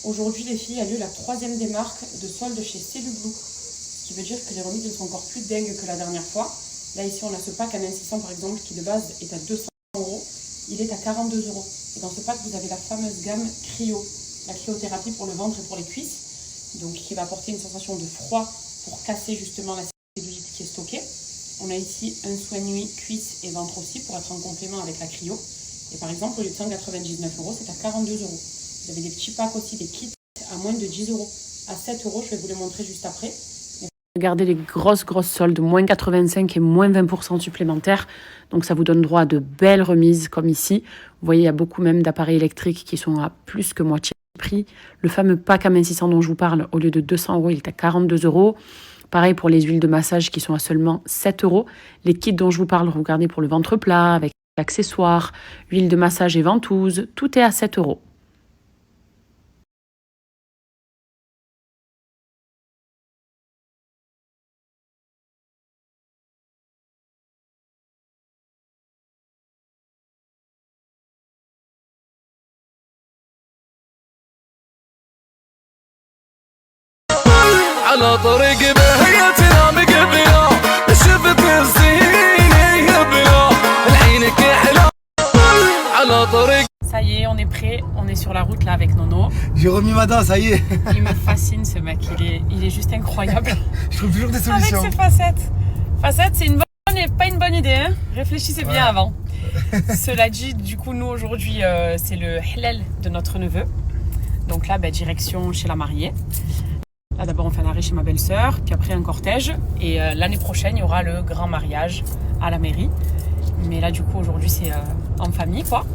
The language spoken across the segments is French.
Aujourd'hui, les filles, a lieu la 3e démarque de solde chez Cellublue. Ce qui veut dire que les remises sont encore plus dingues que la dernière fois. Là, ici, on a ce pack M600 par exemple qui de base est à 200 €. Il est à 42 €. Et dans ce pack, vous avez la fameuse gamme Cryo, la cryothérapie pour le ventre et pour les cuisses. Donc, qui va apporter une sensation de froid pour casser justement la cellulite qui est stockée. On a ici un soin nuit cuisses et ventre aussi pour être en complément avec la cryo. Et par exemple, au lieu de 199 €, c'est à 42 €. Vous avez des petits packs aussi, des kits à moins de 10 €. À 7 €, je vais vous les montrer juste après. Regardez les grosses soldes, moins 85 et moins 20% supplémentaires. Donc ça vous donne droit à de belles remises comme ici. Vous voyez, il y a beaucoup même d'appareils électriques qui sont à plus que moitié prix. Le fameux pack AM600 dont je vous parle, au lieu de 200 €, il est à 42 €. Pareil pour les huiles de massage qui sont à seulement 7 €. Les kits dont je vous parle, regardez pour le ventre plat, avec accessoires, huile de massage et ventouse, tout est à 7 €. على طريق بهيتنا مقبلة شفت الزينة يبلى العينك يحلى على طريق. Ça y est, on est prêt, on est sur la route là avec Nono. J'ai remis ma dent, ça y est. Il me fascine ce mec, il est juste incroyable. Je trouve toujours des solutions. Avec ses facettes. Facettes, c'est une bonne et pas une bonne idée, hein. Réfléchissez bien avant. Cela dit, du coup, nous aujourd'hui, c'est le halal de notre neveu. Donc là, direction chez la mariée. Là, d'abord, on fait un arrêt chez ma belle-sœur, puis après un cortège. Et l'année prochaine, il y aura le grand mariage à la mairie. Mais là, du coup, aujourd'hui, c'est en famille, quoi.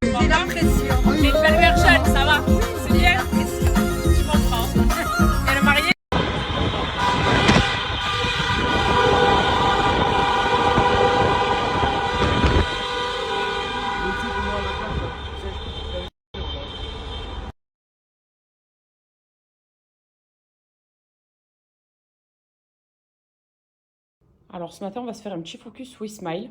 C'est la pression. Les belles jeunes, ça va. C'est bien. Je comprends. Et le marié. Alors ce matin, on va se faire un petit focus WeSmile,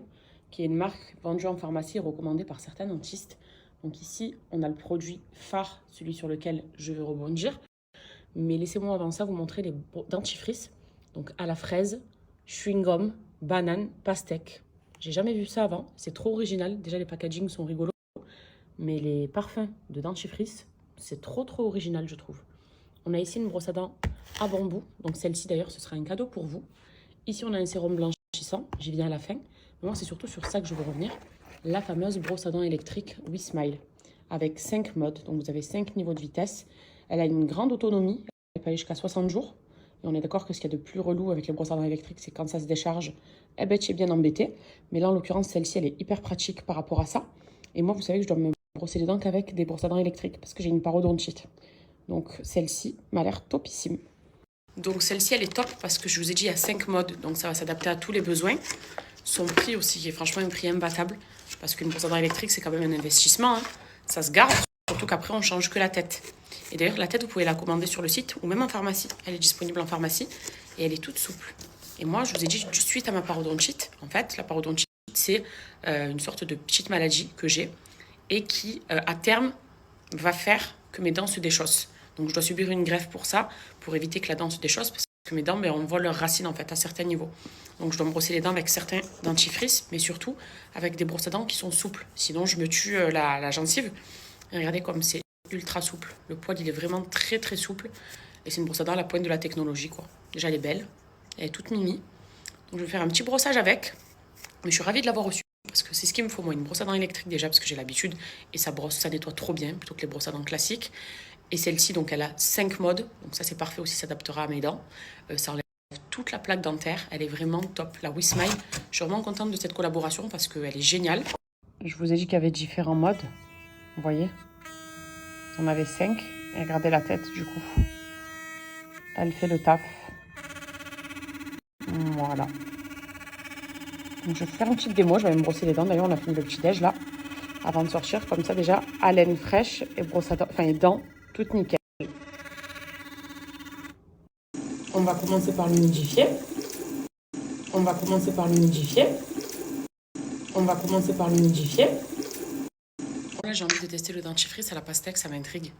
qui est une marque vendue en pharmacie et recommandée par certains dentistes. Donc ici, on a le produit phare, celui sur lequel je vais rebondir. Mais laissez-moi avant ça vous montrer les dentifrices. Donc à la fraise, chewing-gum, banane, pastèque. J'ai jamais vu ça avant, c'est trop original. Déjà les packagings sont rigolos, mais les parfums de dentifrice, c'est trop original je trouve. On a ici une brosse à dents à bambou, donc celle-ci d'ailleurs ce sera un cadeau pour vous. Ici on a un sérum blanchissant, j'y viens à la fin. Mais moi c'est surtout sur ça que je veux revenir. La fameuse brosse à dents électrique WeSmile, avec 5 modes, donc vous avez 5 niveaux de vitesse. Elle a une grande autonomie, elle peut aller jusqu'à 60 jours. Et on est d'accord que ce qu'il y a de plus relou avec les brosses à dents électriques, c'est quand ça se décharge, eh ben tu es bien embêté. Mais là en l'occurrence celle-ci elle est hyper pratique par rapport à ça. Et moi vous savez que je dois me brosser les dents qu'avec des brosses à dents électriques, parce que j'ai une parodontite. Donc celle-ci m'a l'air topissime. Donc celle-ci elle est top parce que je vous ai dit il y a 5 modes, donc ça va s'adapter à tous les besoins. Son prix aussi est franchement un prix imbattable, parce qu'une brosse à dents électrique c'est quand même un investissement, hein. Ça se garde, surtout qu'après on change que la tête. Et d'ailleurs la tête vous pouvez la commander sur le site ou même en pharmacie, elle est disponible en pharmacie et elle est toute souple. Et moi, je vous ai dit, suite à ma parodontite, en fait, la parodontite, c'est une sorte de petite maladie que j'ai et qui, à terme, va faire que mes dents se déchaussent. Donc, je dois subir une greffe pour ça, pour éviter que la dent se déchausse, parce que mes dents, ben, on voit leurs racines, en fait, à certains niveaux. Donc, je dois me brosser les dents avec certains dentifrices, mais surtout avec des brosses à dents qui sont souples. Sinon, je me tue la gencive. Et regardez comme c'est ultra souple. Le poil, il est vraiment très, très souple. Et c'est une brosse à dents à la pointe de la technologie, quoi. Déjà, elle est belle. Elle est toute mimi. Donc, je vais faire un petit brossage avec. Mais je suis ravie de l'avoir reçue. Parce que c'est ce qu'il me faut, moi. Une brosse à dents électrique, déjà, parce que j'ai l'habitude. Et ça brosse, ça nettoie trop bien, plutôt que les brosses à dents classiques. Et celle-ci, donc, elle a 5 modes. Donc, ça, c'est parfait aussi. Ça s'adaptera à mes dents. Ça enlève toute la plaque dentaire. Elle est vraiment top. La WeSmile. Je suis vraiment contente de cette collaboration parce qu'elle est géniale. Je vous ai dit qu'il y avait différents modes. Vous voyez ? On avait 5. Et regardez la tête, du coup. Elle fait le taf. Voilà. Donc, je vais faire une petite démo. Je vais me brosser les dents. D'ailleurs, on a fini le petit-déj, là. Avant de sortir. Comme ça, déjà, haleine fraîche et brosse à dents. Enfin, les dents toutes nickel. On va commencer par l'humidifier. On va commencer par l'humidifier. On va commencer par l'humidifier. Là, j'ai envie de tester le dentifrice à la pastèque. Ça m'intrigue.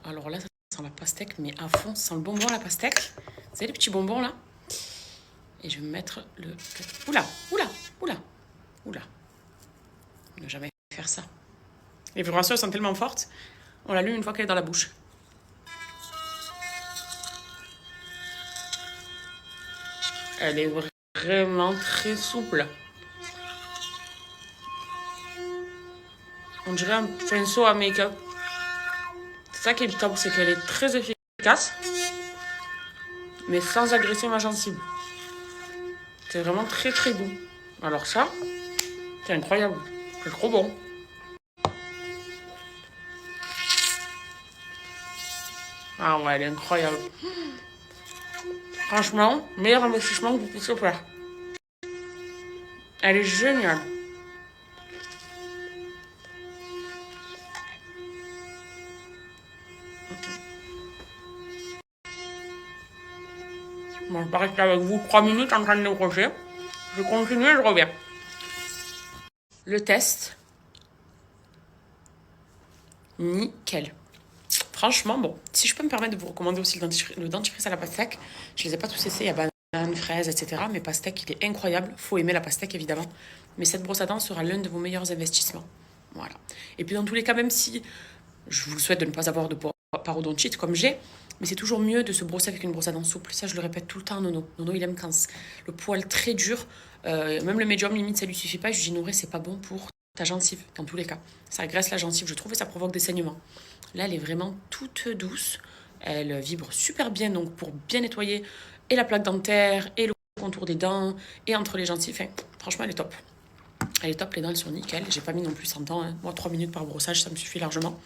Alors là, ça sent la pastèque, mais à fond, ça sent le bonbon, la pastèque. Vous savez les petits bonbons, là? Et je vais me mettre le... Oula, oula, oula, oula. Ne jamais faire ça. Les vibrations, elles sont tellement fortes. On l'allume une fois qu'elle est dans la bouche. Elle est vraiment très souple. On dirait un pinceau à make-up. C'est ça qui est top, c'est qu'elle est très efficace, mais sans agresser ma gencive. C'est vraiment très très doux. Alors ça, c'est incroyable. C'est trop bon. Ah ouais, elle est incroyable. Franchement, meilleur investissement que vous puissiez faire. Elle est géniale. Bon, je vais rester avec vous 3 minutes en train de décrocher. Je continue et je reviens. Le test. Nickel. Franchement, bon, si je peux me permettre de vous recommander aussi le dentifrice à la pastèque, je les ai pas tous essayés, il y a banane, fraise, etc. Mais pastèque, il est incroyable. Faut aimer la pastèque, évidemment. Mais cette brosse à dents sera l'un de vos meilleurs investissements. Voilà. Et puis, dans tous les cas, même si je vous souhaite de ne pas avoir de parodontite comme j'ai, mais c'est toujours mieux de se brosser avec une brosse à dents souple. Ça, je le répète tout le temps à Nono. Nono, il aime quand le poil très dur, même le médium, limite, ça lui suffit pas. Je lui dis, Nouré, c'est pas bon pour ta gencive, dans tous les cas. Ça agresse la gencive, je trouve, et ça provoque des saignements. Là, elle est vraiment toute douce. Elle vibre super bien, donc pour bien nettoyer et la plaque dentaire, et le contour des dents, et entre les gencives. Enfin, franchement, elle est top. Elle est top, les dents, elles sont nickel. J'ai pas mis non plus 100 temps. Hein. Moi, 3 minutes par brossage, ça me suffit largement.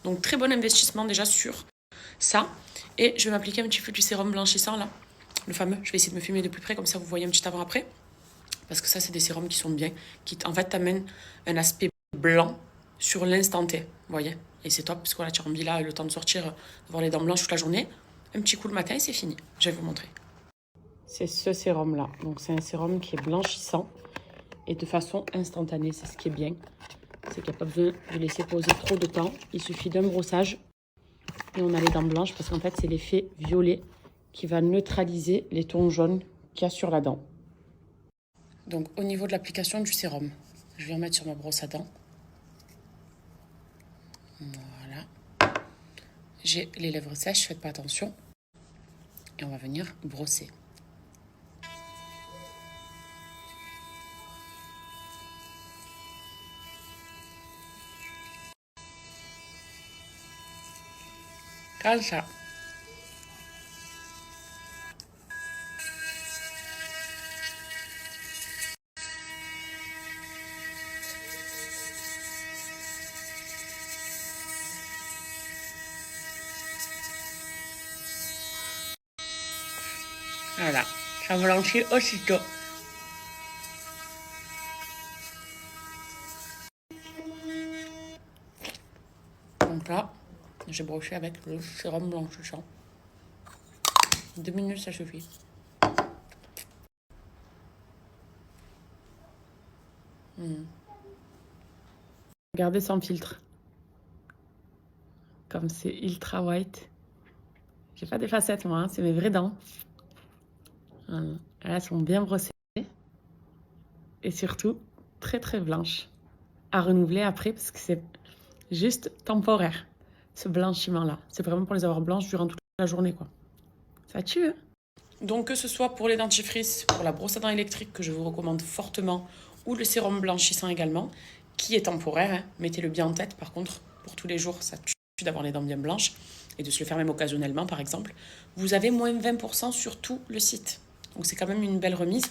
Donc, très bon investissement déjà sur ça. Et je vais m'appliquer un petit peu du sérum blanchissant, là. Le fameux. Je vais essayer de me filmer de plus près, comme ça, vous voyez un petit avant-après. Parce que ça, c'est des sérums qui sont bien, qui en fait t'amènent un aspect blanc sur l'instant T, vous voyez. Et c'est top, parce que là, tu remplis là le temps de sortir, d'avoir les dents blanches toute la journée. Un petit coup le matin et c'est fini. Je vais vous montrer. C'est ce sérum-là. Donc, c'est un sérum qui est blanchissant et de façon instantanée. C'est ce qui est bien. C'est qu'il n'y a pas besoin de laisser poser trop de temps. Il suffit d'un brossage et on a les dents blanches parce qu'en fait, c'est l'effet violet qui va neutraliser les tons jaunes qu'il y a sur la dent. Donc, au niveau de l'application du sérum, je vais en mettre sur ma brosse à dents. Voilà. J'ai les lèvres sèches, faites pas attention. Et on va venir brosser. Comme ça. Voilà, ça blanchit aussitôt. Donc là, J'ai broché avec le sérum blanchissant. 2 minutes, ça suffit. Regardez sans filtre. Comme c'est ultra white. J'ai pas des facettes moi, hein, c'est mes vraies dents. Voilà. Elles sont bien brossées. Et surtout, très très blanches. À renouveler après parce que c'est juste temporaire. Ce blanchiment-là. C'est vraiment pour les avoir blanches durant toute la journée, quoi. Ça tue, hein? Donc que ce soit pour les dentifrices, pour la brosse à dents électrique que je vous recommande fortement, ou le sérum blanchissant également, qui est temporaire, hein. Mettez-le bien en tête. Par contre, pour tous les jours, ça tue d'avoir les dents bien blanches et de se le faire même occasionnellement, par exemple. Vous avez moins 20% sur tout le site. Donc c'est quand même une belle remise.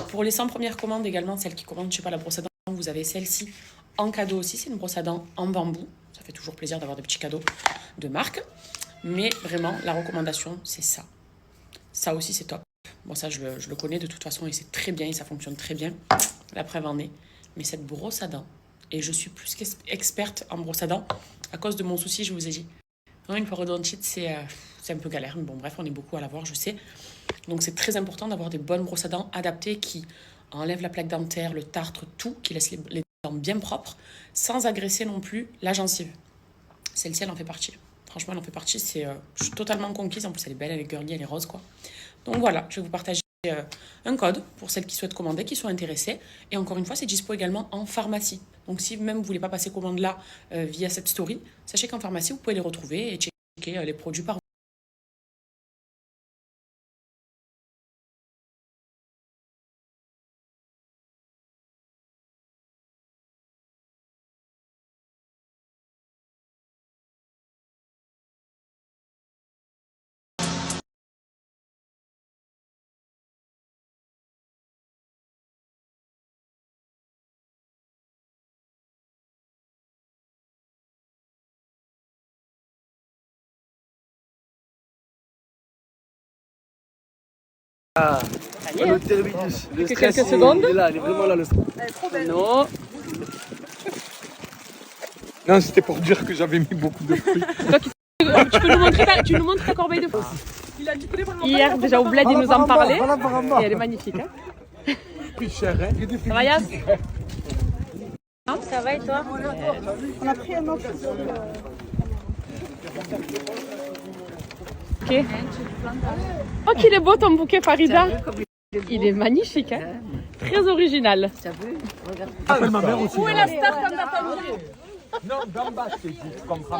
Pour les 100 premières commandes également, celles qui commandent, je sais pas, la brosse à dents, vous avez celle-ci en cadeau aussi. C'est une brosse à dents en bambou. Ça fait toujours plaisir d'avoir des petits cadeaux de marque. Mais vraiment, la recommandation, c'est ça. Ça aussi, c'est top. Bon, ça, je le connais de toute façon et c'est très bien et ça fonctionne très bien. La preuve en est. Mais cette brosse à dents, et je suis plus qu'experte en brosse à dents à cause de mon souci, je vous ai dit. Une parodontite, c'est un peu galère. Mais bon, bref, on est beaucoup à l'avoir, je sais. Donc, c'est très important d'avoir des bonnes brosses à dents adaptées qui enlèvent la plaque dentaire, le tartre, tout, qui laissent les dents bien propres, sans agresser non plus la gencive. Celle-ci, elle en fait partie. Franchement, elle en fait partie. Je suis totalement conquise. En plus, elle est belle, elle est girly, elle est rose, quoi. Donc voilà, je vais vous partager un code pour celles qui souhaitent commander, qui sont intéressées. Et encore une fois, c'est dispo également en pharmacie. Donc si même vous ne voulez pas passer commande là via cette story, sachez qu'en pharmacie, vous pouvez les retrouver et checker les produits par Le terminus. Le Que stress, quelques secondes. il est là, il est vraiment là le stress. Elle est trop belle. Non. Non, c'était pour dire que j'avais mis beaucoup de fruits. Tu nous montres ta corbeille de fruits. Hier, déjà au bled, il nous en parlait. Et elle est magnifique. Hein. Plus cher, hein. Ça va, Yass? Ça va et toi? On a pris un autre. Ok. Oh, qu'il est beau ton bouquet, Farida. Il est magnifique, hein. Très original. Ma mère aussi. Où est la star comme t'as dit? Non, d'en bas, c'est juste comme ça.